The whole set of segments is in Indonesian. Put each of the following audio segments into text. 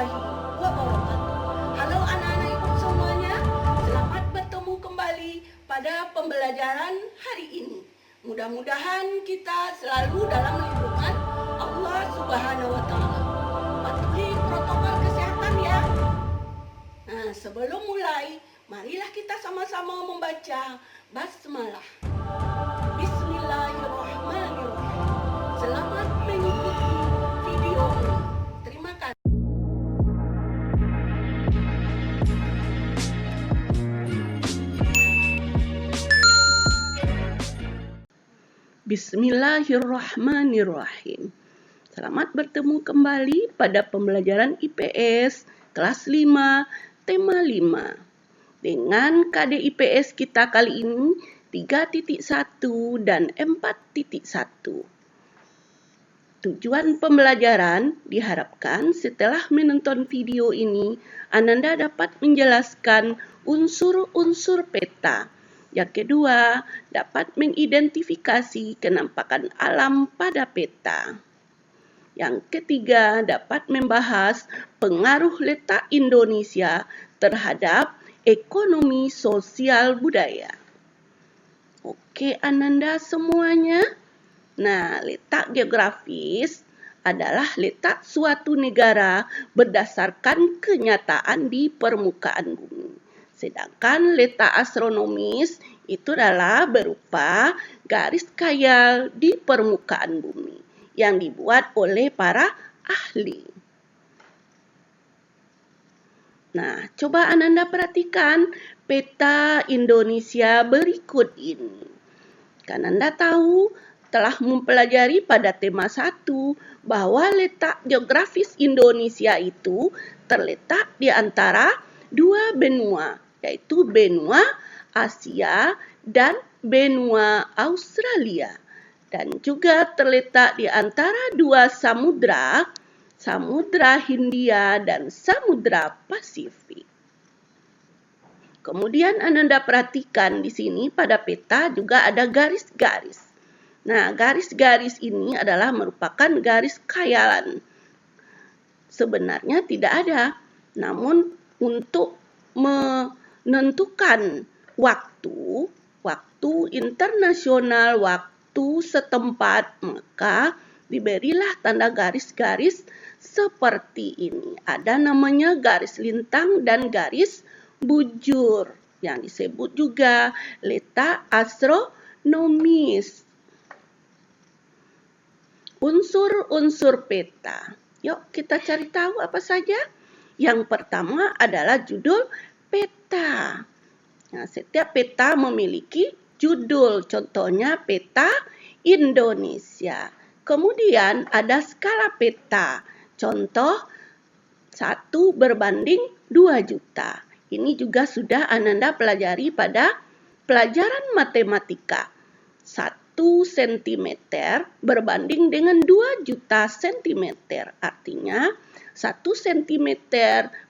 warahmatullahi wabarakatuh. Halo anak-anak ibu semuanya, selamat bertemu kembali pada pembelajaran hari ini. Mudah-mudahan kita selalu dalam lindungan Allah Subhanahu wa Ta'ala. Patuhi protokol kesehatan ya. Nah, sebelum mulai, marilah kita sama-sama membaca basmalah. Bismillahirrahmanirrahim. Selamat mengikuti video ini. Terima kasih. Bismillahirrahmanirrahim. Selamat bertemu kembali pada pembelajaran IPS kelas 5, tema 5. Dengan KD IPS kita kali ini 3.1 dan 4.1. Tujuan pembelajaran diharapkan setelah menonton video ini, Ananda dapat menjelaskan unsur-unsur peta. Yang kedua, dapat mengidentifikasi kenampakan alam pada peta. Yang ketiga, dapat membahas pengaruh letak Indonesia terhadap ekonomi sosial budaya. Oke, Ananda semuanya. Nah, letak geografis adalah letak suatu negara berdasarkan kenyataan di permukaan bumi. Sedangkan letak astronomis itu adalah berupa garis khayal di permukaan bumi yang dibuat oleh para ahli. Nah, coba Ananda perhatikan peta Indonesia berikut ini. Kan Anda tahu telah mempelajari pada tema 1 bahwa letak geografis Indonesia itu terletak di antara dua benua, yaitu benua Asia dan benua Australia. Dan juga terletak di antara dua samudra, Samudra Hindia dan Samudra Pasifik. Kemudian Ananda perhatikan di sini pada peta juga ada garis-garis. Nah, garis-garis ini adalah merupakan garis khayalan. Sebenarnya tidak ada, namun untuk menentukan waktu internasional, waktu setempat, maka diberilah tanda garis-garis seperti ini. Ada namanya garis lintang dan garis bujur yang disebut juga letak astronomis. Unsur-unsur peta. Yuk kita cari tahu apa saja. Yang pertama adalah judul peta. Nah, setiap peta memiliki judul. Contohnya peta Indonesia. Kemudian ada skala peta. Contoh 1 berbanding 2 juta. Ini juga sudah Ananda pelajari pada pelajaran matematika. 1 cm berbanding dengan 2 juta cm. Artinya 1 cm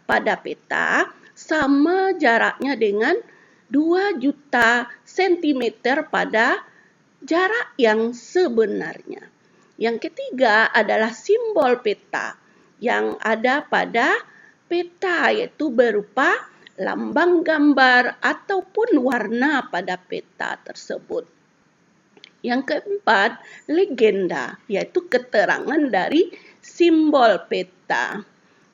pada peta sama jaraknya dengan 2 juta cm pada jarak yang sebenarnya. Yang ketiga adalah simbol peta yang ada pada peta, yaitu berupa lambang gambar ataupun warna pada peta tersebut. Yang keempat, legenda, yaitu keterangan dari simbol peta.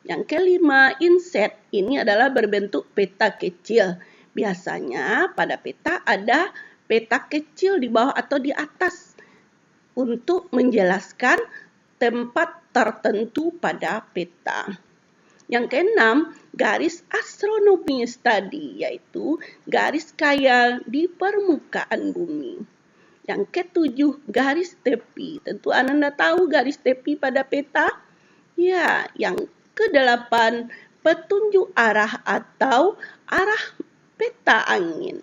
Yang kelima, inset. Ini adalah berbentuk peta kecil. Biasanya pada peta ada peta kecil di bawah atau di atas untuk menjelaskan tempat tertentu pada peta. Yang keenam, garis astronomis tadi, yaitu garis khayal di permukaan bumi. Yang ketujuh, garis tepi. Tentu Ananda tahu garis tepi pada peta? Ya, yang kedelapan, petunjuk arah atau arah peta angin.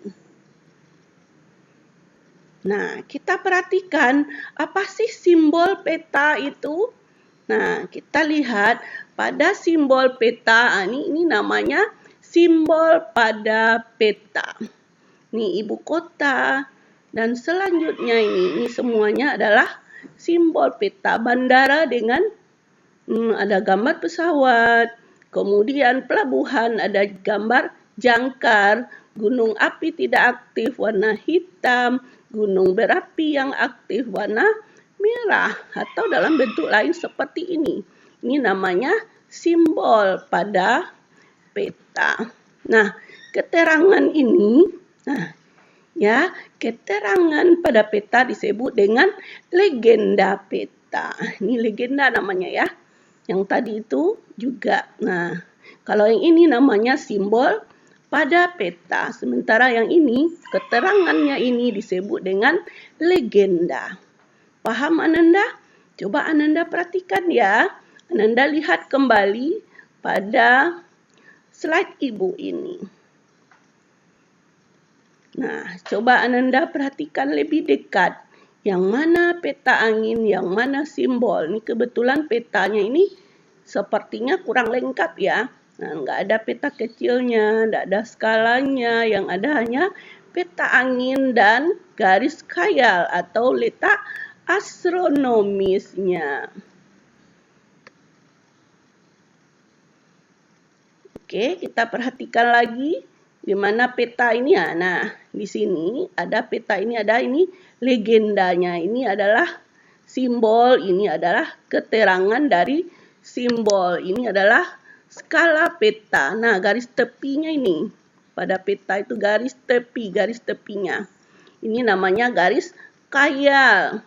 Nah, kita perhatikan apa sih simbol peta itu? Nah, kita lihat pada simbol peta, ini namanya simbol pada peta. Ini ibu kota. Dan selanjutnya ini semuanya adalah simbol peta. Bandara dengan ada gambar pesawat. Kemudian pelabuhan ada gambar jangkar, gunung api tidak aktif warna hitam, gunung berapi yang aktif warna merah, atau dalam bentuk lain seperti ini. Ini namanya simbol pada peta. Nah, keterangan ini, keterangan pada peta disebut dengan legenda peta. Ini legenda namanya ya. Yang tadi itu juga. Nah, kalau yang ini namanya simbol pada peta. Sementara yang ini, keterangannya ini disebut dengan legenda. Paham Ananda? Coba Ananda perhatikan ya. Ananda lihat kembali pada slide ibu ini. Nah, coba Ananda perhatikan lebih dekat. Yang mana peta angin, yang mana simbol. Ini kebetulan petanya ini sepertinya kurang lengkap ya. Nah, nggak ada peta kecilnya, nggak ada skalanya. Yang ada hanya peta angin dan garis khayal atau letak astronomisnya. Oke, kita perhatikan lagi di mana peta ini ya. Nah, di sini ada peta ini, ada ini legendanya. Ini adalah simbol, ini adalah keterangan dari simbol. Ini adalah skala peta. Nah, garis tepinya ini. Pada peta itu garis tepi, garis tepinya. Ini namanya garis khayal.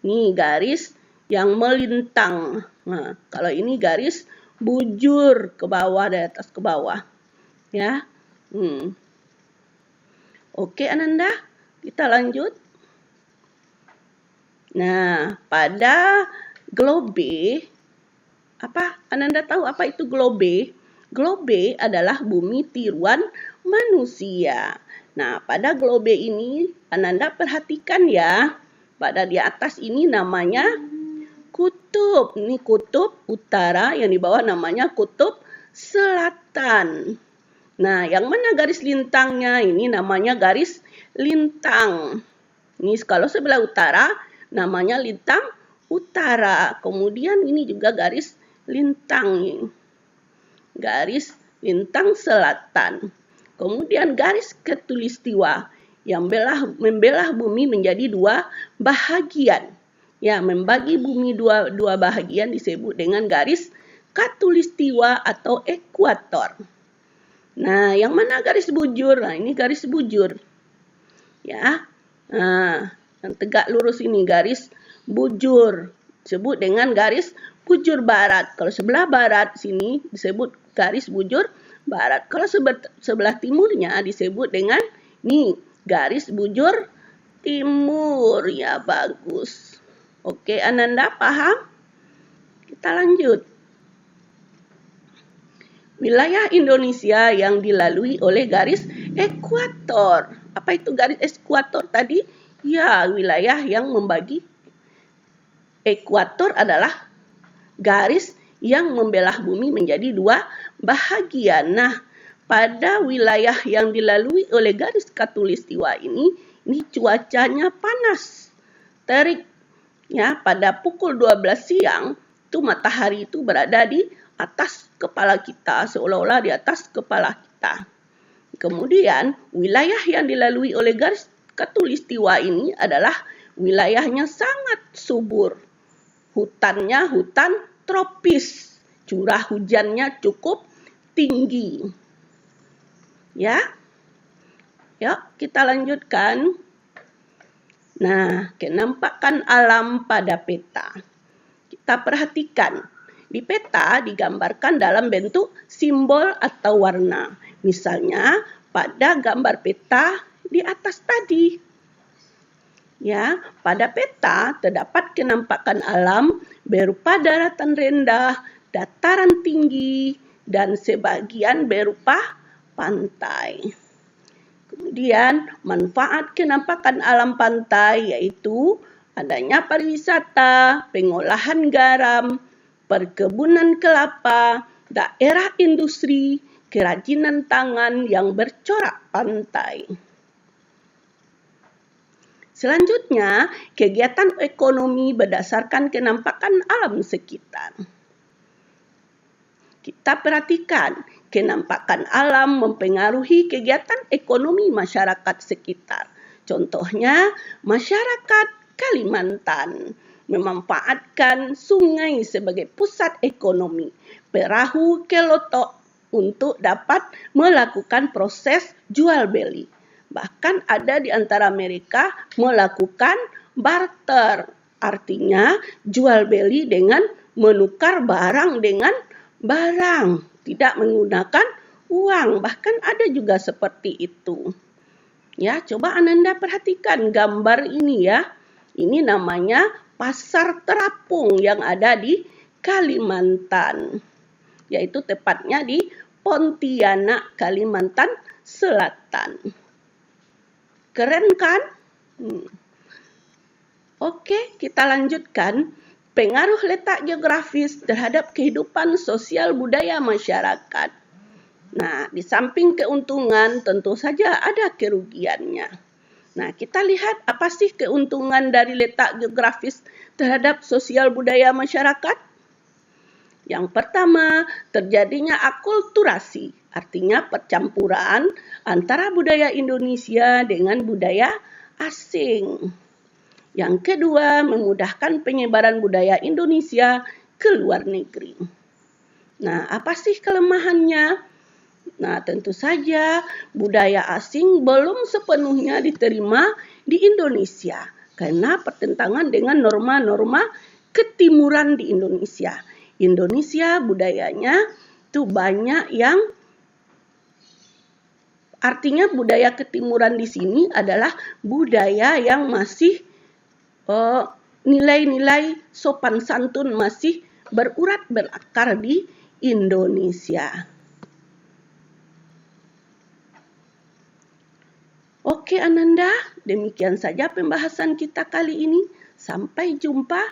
Ini garis yang melintang. Nah, kalau ini garis bujur ke bawah, dari atas ke bawah. Ya. Oke Ananda, kita lanjut. Nah, pada globe, apa Ananda tahu apa itu globe? Globe adalah bumi tiruan manusia. Nah, pada globe ini Ananda perhatikan ya. Pada di atas ini namanya kutub. Ini kutub utara, yang di bawah namanya kutub selatan. Nah, yang mana garis lintangnya? Ini namanya garis lintang. Ini kalau sebelah utara namanya lintang utara. Kemudian ini juga garis lintang. Garis lintang selatan. Kemudian garis khatulistiwa yang membelah bumi menjadi dua bahagian. Ya, membagi bumi dua bahagian disebut dengan garis khatulistiwa atau ekuator. Nah, yang mana garis bujur? Nah, ini garis bujur. Ya. Nah, yang tegak lurus ini garis bujur. Disebut dengan garis bujur barat. Kalau sebelah barat sini disebut garis bujur barat. Kalau sebelah timurnya disebut dengan ini garis bujur timur. Ya, bagus. Oke, Ananda paham? Kita lanjut. Wilayah Indonesia yang dilalui oleh garis ekuator. Apa itu garis ekuator tadi? Ya, wilayah yang membagi. Ekuator adalah garis yang membelah bumi menjadi dua bahagian. Nah, pada wilayah yang dilalui oleh garis khatulistiwa ini cuacanya panas, terik. Ya, pada pukul 12 siang, itu matahari itu berada di atas kepala kita, seolah-olah di atas kepala kita. Kemudian, wilayah yang dilalui oleh garis khatulistiwa ini adalah wilayahnya sangat subur. Hutannya hutan tropis. Curah hujannya cukup tinggi. Ya. Yuk, kita lanjutkan. Nah, kenampakan alam pada peta. Kita perhatikan. Di peta digambarkan dalam bentuk simbol atau warna. Misalnya pada gambar peta di atas tadi. Ya, pada peta terdapat kenampakan alam berupa daratan rendah, dataran tinggi, dan sebagian berupa pantai. Kemudian manfaat kenampakan alam pantai yaitu adanya pariwisata, pengolahan garam, perkebunan kelapa, daerah industri, kerajinan tangan yang bercorak pantai. Selanjutnya, kegiatan ekonomi berdasarkan kenampakan alam sekitar. kita perhatikan kenampakan alam mempengaruhi kegiatan ekonomi masyarakat sekitar. Contohnya, masyarakat Kalimantan memanfaatkan sungai sebagai pusat ekonomi. Perahu kelotok untuk dapat melakukan proses jual beli. Bahkan ada di antara mereka melakukan barter. Artinya jual beli dengan menukar barang dengan barang. Tidak menggunakan uang. Bahkan ada juga seperti itu. Ya, coba Ananda perhatikan gambar ini ya. Ini namanya pasar terapung yang ada di Kalimantan. Yaitu tepatnya di Pontianak, Kalimantan Selatan. Keren kan? Oke, kita lanjutkan. Pengaruh letak geografis terhadap kehidupan sosial budaya masyarakat. Nah, di samping keuntungan tentu saja ada kerugiannya. Nah, kita lihat apa sih keuntungan dari letak geografis terhadap sosial budaya masyarakat? Yang pertama, terjadinya akulturasi, artinya percampuran antara budaya Indonesia dengan budaya asing. Yang kedua, memudahkan penyebaran budaya Indonesia ke luar negeri. Nah, apa sih kelemahannya? Nah, tentu saja budaya asing belum sepenuhnya diterima di Indonesia karena pertentangan dengan norma-norma ketimuran di Indonesia. Indonesia budayanya itu banyak yang artinya budaya ketimuran di sini adalah budaya yang masih nilai-nilai sopan santun masih berurat berakar di Indonesia. Oke Ananda, demikian saja pembahasan kita kali ini. Sampai jumpa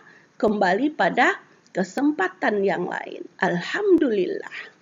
kembali pada kesempatan yang lain. Alhamdulillah.